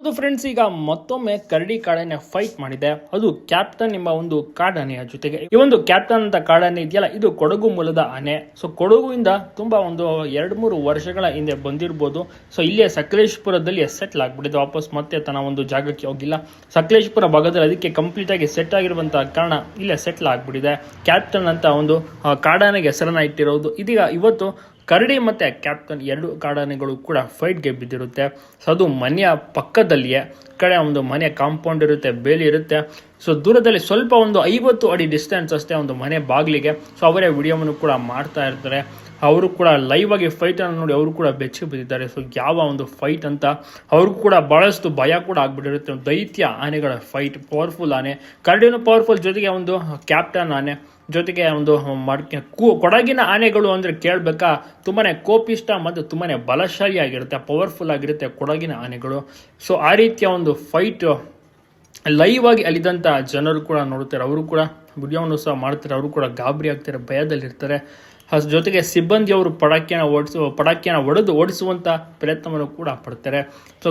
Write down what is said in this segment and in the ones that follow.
ಅದು ಫ್ರೆಂಡ್ಸ್, ಈಗ ಮತ್ತೊಮ್ಮೆ ಕರಡಿ ಕಾಡಾನೆ ಫೈಟ್ ಮಾಡಿದೆ. ಅದು ಕ್ಯಾಪ್ಟನ್ ಎಂಬ ಒಂದು ಕಾಡಾನೆಯ ಜೊತೆಗೆ. ಈ ಒಂದು ಕ್ಯಾಪ್ಟನ್ ಅಂತ ಕಾಡಾನೆ ಇದೆಯಲ್ಲ, ಇದು ಕೊಡಗು ಮೂಲದ ಆನೆ. ಸೊ ಕೊಡಗುವಿಂದ ತುಂಬಾ ಒಂದು 2-3 ವರ್ಷಗಳ ಹಿಂದೆ ಬಂದಿರಬಹುದು. ಸೊ ಇಲ್ಲೇ ಸಕಲೇಶಪುರದಲ್ಲಿ ಸೆಟ್ಲ್ ಆಗ್ಬಿಟ್ಟಿದೆ. ವಾಪಸ್ ಮತ್ತೆ ತನ್ನ ಒಂದು ಜಾಗಕ್ಕೆ ಹೋಗಿಲ್ಲ. ಸಕಲೇಶಪುರ ಭಾಗದಲ್ಲಿ ಅದಕ್ಕೆ ಕಂಪ್ಲೀಟ್ ಆಗಿ ಸೆಟ್ ಆಗಿರುವಂತಹ ಕಾರಣ ಇಲ್ಲೇ ಸೆಟ್ಲ್ ಆಗ್ಬಿಟ್ಟಿದೆ. ಕ್ಯಾಪ್ಟನ್ ಅಂತ ಒಂದು ಕಾಡಾನೆಗೆ ಹೆಸರನ್ನ ಇಟ್ಟಿರೋದು. ಇದೀಗ ಇವತ್ತು ಕರಡಿ ಮತ್ತೆ ಕ್ಯಾಪ್ಟನ್ 2 ಕಾಡಾನೆಗಳು ಕೂಡ ಫೈಟ್ಗೆ ಬಿದ್ದಿರುತ್ತೆ. ಸೊ ಅದು ಮನೆಯ ಪಕ್ಕದಲ್ಲಿಯೇ ಕಡೆ ಒಂದು ಮನೆ ಕಾಂಪೌಂಡ್ ಇರುತ್ತೆ, ಬೇಲಿ ಇರುತ್ತೆ. ಸೊ ದೂರದಲ್ಲಿ ಸ್ವಲ್ಪ ಒಂದು 50 ಅಡಿ ಡಿಸ್ಟೆನ್ಸ್ ಅಷ್ಟೇ ಒಂದು ಮನೆ ಬಾಗಿಲಿಗೆ. ಸೊ ಅವರೇ ವಿಡಿಯೋವನ್ನು ಕೂಡ ಮಾಡ್ತಾ ಇರ್ತಾರೆ. ಅವರು ಕೂಡ ಲೈವ್ ಆಗಿ ಫೈಟ್ ಅನ್ನು ನೋಡಿ ಅವರು ಕೂಡ ಬೆಚ್ಚಿ ಬಿದ್ದಿದ್ದಾರೆ. ಸೊ ಯಾವ ಒಂದು ಫೈಟ್ ಅಂತ ಅವ್ರಿಗೂ ಕೂಡ ಬಹಳಷ್ಟು ಭಯ ಕೂಡ ಆಗ್ಬಿಟ್ಟಿರುತ್ತೆ. ದೈತ್ಯ ಆನೆಗಳ ಫೈಟ್, ಪವರ್ಫುಲ್ ಆನೆ, ಕರಡಿನೂ ಪವರ್ಫುಲ್, ಜೊತೆಗೆ ಒಂದು ಕ್ಯಾಪ್ಟನ್ ಆನೆ, ಜೊತೆಗೆ ಒಂದು ಕೊಡಗಿನ ಆನೆಗಳು ಅಂದ್ರೆ ಕೇಳಬೇಕಾ, ತುಂಬಾನೇ ಕೋಪಿಷ್ಟ ಮತ್ತು ತುಂಬಾನೇ ಬಲಶಾಲಿಯಾಗಿರುತ್ತೆ, ಪವರ್ಫುಲ್ ಆಗಿರುತ್ತೆ ಕೊಡಗಿನ ಆನೆಗಳು. ಸೊ ಆ ರೀತಿಯ ಒಂದು ಫೈಟ್ ಲೈವ್ ಆಗಿ ಅಲ್ಲಿದ್ದಂಥ ಜನರು ಕೂಡ ನೋಡುತ್ತಾರೆ. ಅವರು ಕೂಡ ವಿಡಿಯೋವನ್ನು ಸಹ ಮಾಡ್ತಾರೆ. ಅವರು ಕೂಡ ಗಾಬರಿ ಆಗ್ತಾರೆ, ಭಯದಲ್ಲಿರ್ತಾರೆ. ಜೊತೆಗೆ ಸಿಬ್ಬಂದಿಯವರು ಪಟಾಕಿಯನ್ನು ಓಡಿಸುವಂತ ಪ್ರಯತ್ನವನ್ನು ಕೂಡ ಪಡ್ತಾರೆ. ಸೊ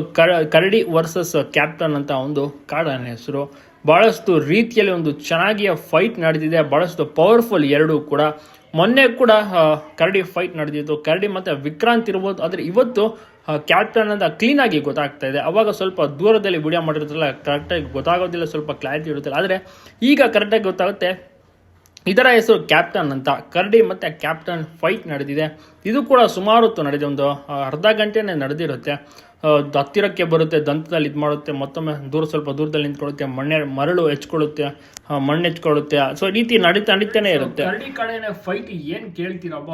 ಕರಡಿ ವರ್ಸಸ್ ಕ್ಯಾಪ್ಟನ್ ಅಂತ ಒಂದು ಕಾಡಾನೆ ಹೆಸರು. ಬಹಳಷ್ಟು ರೀತಿಯಲ್ಲಿ ಒಂದು ಚೆನ್ನಾಗಿಯ ಫೈಟ್ ನಡೆದಿದೆ. ಬಹಳಷ್ಟು ಪವರ್ಫುಲ್ 2 ಕೂಡ. ಮೊನ್ನೆ ಕೂಡ ಕರಡಿ ಫೈಟ್ ನಡೆದಿತ್ತು. ಕರಡಿ ಮತ್ತೆ ವಿಕ್ರಾಂತ್ ಇರ್ಬೋದು. ಆದರೆ ಇವತ್ತು ಕ್ಯಾಪ್ಟನ್ ಅಂತ ಕ್ಲೀನ್ ಆಗಿ ಗೊತ್ತಾಗ್ತಾ ಇದೆ. ಅವಾಗ ಸ್ವಲ್ಪ ದೂರದಲ್ಲಿ ವಿಡಿಯೋ ಮಾಡಿರೋದ್ರಲ್ಲ ಕರೆಕ್ಟಾಗಿ ಗೊತ್ತಾಗೋದಿಲ್ಲ, ಸ್ವಲ್ಪ ಕ್ಲಾರಿಟಿ ಇರುತ್ತಿಲ್ಲ. ಆದರೆ ಈಗ ಕರೆಕ್ಟಾಗಿ ಗೊತ್ತಾಗುತ್ತೆ. ಇದರ ಹೆಸರು ಕ್ಯಾಪ್ಟನ್ ಅಂತ. ಕರಡಿ ಮತ್ತೆ ಕ್ಯಾಪ್ಟನ್ ಫೈಟ್ ನಡೆದಿದೆ. ಇದು ಕೂಡ ಸುಮಾರು ಹೊತ್ತು ನಡೆದಿದೆ, ಒಂದು ಅರ್ಧ ಗಂಟೆನೇ ನಡೆದಿರುತ್ತೆ. ಹತ್ತಿರಕ್ಕೆ ಬರುತ್ತೆ, ದಂತದಲ್ಲಿ ಇದು ಮಾಡುತ್ತೆ, ಮತ್ತೊಮ್ಮೆ ಸ್ವಲ್ಪ ದೂರದಲ್ಲಿ ನಿಂತ್ಕೊಳ್ಳುತ್ತೆ, ಮರಳು ಹೆಚ್ಕೊಳ್ಳುತ್ತೆ, ಮಣ್ಣು ಹೆಚ್ಕೊಳ್ಳುತ್ತೆ. ಸೊ ಈ ರೀತಿ ನಡೀತಾನೆ ಇರುತ್ತೆ. ಕರಡಿ ಕಡೆಯ ಫೈಟ್ ಏನ್ ಕೇಳ್ತೀರಬ್ಬ,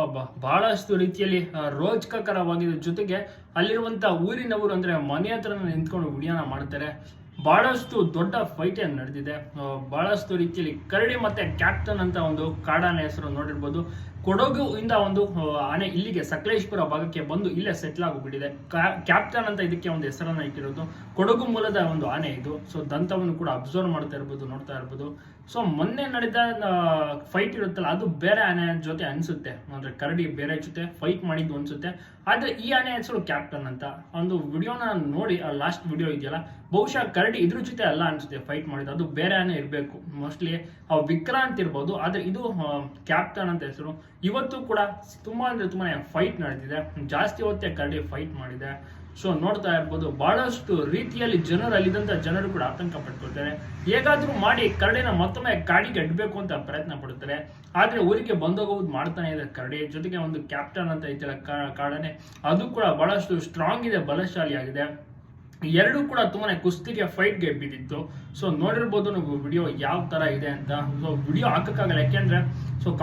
ಬಹಳಷ್ಟು ರೀತಿಯಲ್ಲಿ ರೋಚಕರವಾಗಿದೆ. ಜೊತೆಗೆ ಅಲ್ಲಿರುವಂತ ಊರಿನವರು ಅಂದ್ರೆ ಮನೆ ಹತ್ರ ನಿಂತ್ಕೊಂಡು ವಿಡಿಯೋನ ಮಾಡ್ತಾರೆ. ಬಹಳಷ್ಟು ದೊಡ್ಡ ಫೈಟ್ ಏನ್ ನಡೆದಿದೆ. ಬಹಳಷ್ಟು ರೀತಿಯಲ್ಲಿ ಕರಡಿ ಮತ್ತೆ ಕ್ಯಾಪ್ಟನ್ ಅಂತ ಒಂದು ಕಾಡಾನೆ ಹೆಸರು ನೋಡಿರ್ಬೋದು. ಕೊಡಗು ಇಂದ ಒಂದು ಆನೆ ಇಲ್ಲಿಗೆ ಸಕಲೇಶಪುರ ಭಾಗಕ್ಕೆ ಬಂದು ಇಲ್ಲೇ ಸೆಟ್ಲ್ ಆಗಿಬಿಟ್ಟಿದೆ. ಕ್ಯಾಪ್ಟನ್ ಅಂತ ಇದಕ್ಕೆ ಒಂದು ಹೆಸರನ್ನ ಇಟ್ಟಿರೋದು. ಕೊಡಗು ಮೂಲದ ಒಂದು ಆನೆ ಇದು. ಸೊ ದಂತವನ್ನು ಕೂಡ ಅಬ್ಸರ್ವ್ ಮಾಡ್ತಾ ಇರ್ಬೋದು, ನೋಡ್ತಾ ಇರ್ಬೋದು. ಸೊ ಮೊನ್ನೆ ನಡೆದ ಫೈಟ್ ಇರುತ್ತಲ್ಲ, ಅದು ಬೇರೆ ಆನೆ ಜೊತೆ ಅನ್ಸುತ್ತೆ. ಅಂದ್ರೆ ಕರಡಿ ಬೇರೆ ಜೊತೆ ಫೈಟ್ ಮಾಡಿದ್ದು ಅನ್ಸುತ್ತೆ. ಆದ್ರೆ ಈ ಆನೆ ಹೆಸರು ಕ್ಯಾಪ್ಟನ್ ಅಂತ. ಒಂದು ವಿಡಿಯೋನ ನೋಡಿ, ಲಾಸ್ಟ್ ವಿಡಿಯೋ ಇದೆಯಲ್ಲ, ಬಹುಶಃ ಕರಡಿ ಇದ್ರ ಜೊತೆ ಅಲ್ಲ ಅನ್ಸುತ್ತೆ ಫೈಟ್ ಮಾಡಿದ್ದು, ಅದು ಬೇರೆ ಆನೆ ಇರಬೇಕು. ಮೋಸ್ಟ್ಲಿ ವಿಕ್ರಾಂತ್ ಇರ್ಬೋದು. ಆದ್ರೆ ಇದು ಕ್ಯಾಪ್ಟನ್ ಅಂತ ಹೆಸರು. ಇವತ್ತು ಕೂಡ ತುಂಬಾ ಅಂದ್ರೆ ತುಂಬಾನೇ ಫೈಟ್ ನಡೆದಿದೆ. ಜಾಸ್ತಿ ಹೊತ್ತೇ ಕರಡಿ ಫೈಟ್ ಮಾಡಿದೆ. ಸೊ ನೋಡ್ತಾ ಇರ್ಬೋದು, ಬಹಳಷ್ಟು ರೀತಿಯಲ್ಲಿ ಅಲ್ಲಿದ್ದಂಥ ಜನರು ಕೂಡ ಆತಂಕ ಪಟ್ಕೊಳ್ತಾರೆ. ಹೇಗಾದ್ರೂ ಮಾಡಿ ಕರಡಿನ ಮತ್ತೊಮ್ಮೆ ಕಾಡಿಗೆ ಅಡ್ಬೇಕು ಅಂತ ಪ್ರಯತ್ನ ಪಡುತ್ತಾರೆ. ಆದ್ರೆ ಊರಿಗೆ ಬಂದೋಗೋದು ಮಾಡ್ತಾನೆ ಇದೆ ಕರಡಿ. ಜೊತೆಗೆ ಒಂದು ಕ್ಯಾಪ್ಟನ್ ಅಂತ ಐತಲ್ಲ ಕಾಡಾನೆ, ಅದು ಕೂಡ ಬಹಳಷ್ಟು ಸ್ಟ್ರಾಂಗ್ ಇದೆ, ಬಲಶಾಲಿಯಾಗಿದೆ. 2 ಕೂಡ ತುಂಬಾನೇ ಕುಸ್ತಿಗೆ ಫೈಟ್ಗೆ ಬಿದ್ದಿತ್ತು. ಸೊ ನೋಡಿರ್ಬೋದು ನೀವು ವಿಡಿಯೋ ಯಾವ ತರ ಇದೆ ಅಂತ. ಸೊ ವಿಡಿಯೋ ಹಾಕಕ್ಕಾಗಲ್ಲ, ಯಾಕೆಂದ್ರೆ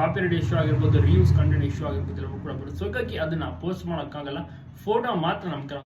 ಕಾಪಿರೈಟ್ ಇಶ್ಯೂ ಆಗಿರ್ಬೋದು, ರೀವ್ಸ್ ಕಂಟೆಂಟ್ ಇಶ್ಯೂ ಆಗಿರ್ಬೋದು, ಕೂಡ ಬರುತ್ತೆ. ಸೊ ಹಾಗಾಗಿ ಅದನ್ನ ಪೋಸ್ಟ್ ಮಾಡೋಕ್ಕಾಗಲ್ಲ. ಫೋಟೋ ಮಾತ್ರ ನಮ್ಗೆ